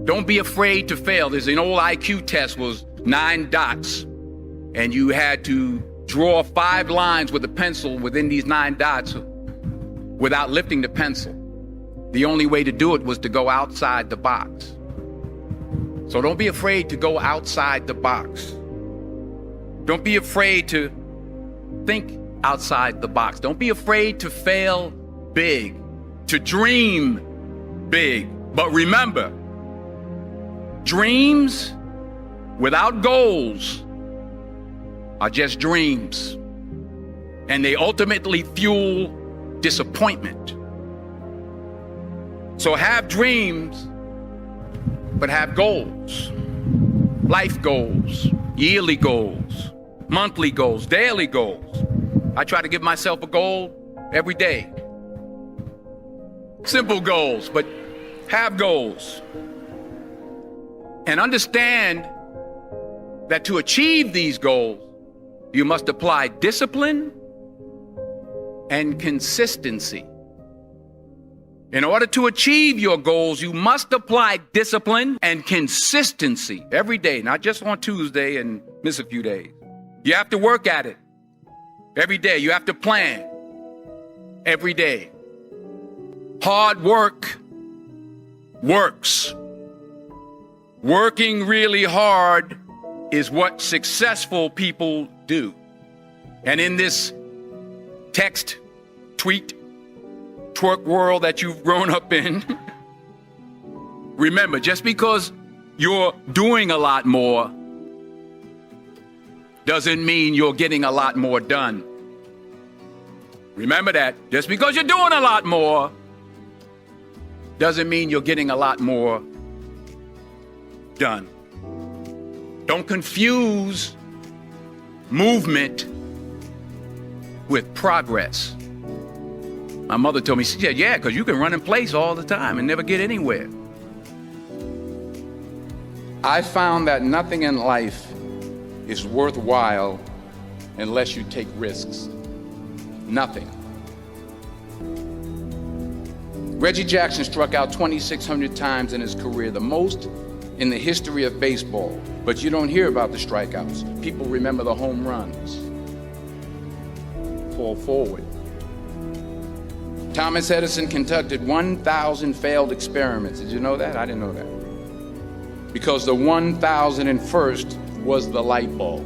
Don't be afraid to fail. There's an old IQ test, was 9 dots, and you had to draw 5 lines with a pencil within these 9 dots without lifting the pencil. The only way to do it was to go outside the box. So don't be afraid to go outside the box. Don't be afraid to think outside the box. Don't be afraid to fail big, to dream big. But remember, dreams without goals are just dreams, and they ultimately fuel disappointment. So have dreams, but have goals. Life goals, yearly goals, monthly goals, daily goals. I try to give myself a goal every day. Simple goals, but have goals. And understand that to achieve these goals, you must apply discipline and consistency. In order to achieve your goals, you must apply discipline and consistency every day, not just on Tuesday and miss a few days. You have to work at it every day. You have to plan every day. Hard work works. Working really hard is what successful people do. And in this text, tweet, twerk world that you've grown up in, remember, just because you're doing a lot more doesn't mean you're getting a lot more done. Remember that. Just because you're doing a lot more doesn't mean you're getting a lot more done. Don't confuse movement with progress. My mother told me, she said, yeah, because you can run in place all the time and never get anywhere. I found that nothing in life is worthwhile unless you take risks. Nothing. Reggie Jackson struck out 2,600 times in his career, the most in the history of baseball. But you don't hear about the strikeouts. People remember the home runs. Fall forward. Thomas Edison conducted 1,000 failed experiments. Did you know that? I didn't know that. Because the 1,001st was the light bulb.